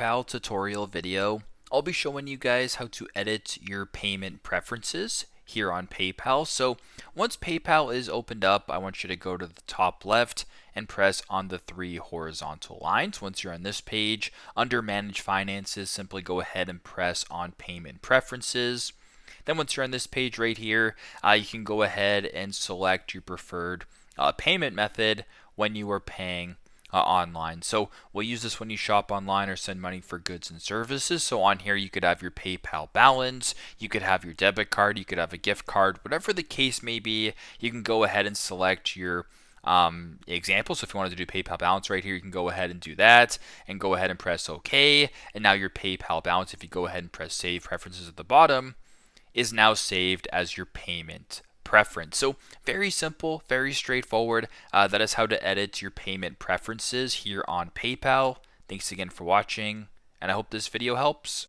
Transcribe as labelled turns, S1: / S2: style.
S1: PayPal tutorial video, I'll be showing you guys how to edit your payment preferences here on PayPal. So once PayPal is opened up, I want you to go to the top left and press on the three horizontal lines. Once you're on this page, under Manage Finances, simply go ahead and press on Payment Preferences. Then once you're on this page right here, you can go ahead and select your preferred payment method when you are paying online. So we'll use this when you shop online or send money for goods and services. So on here you could have your PayPal balance, you could have your debit card, you could have a gift card, whatever the case may be. You can go ahead and select your example. So if you wanted to do PayPal balance right here, you can go ahead and do that and go ahead and press OK. And now your PayPal balance, if you go ahead and press Save Preferences at the bottom, is now saved as your payment preference. So very simple, very straightforward. That is how to edit your payment preferences here on PayPal. Thanks again for watching, and I hope this video helps.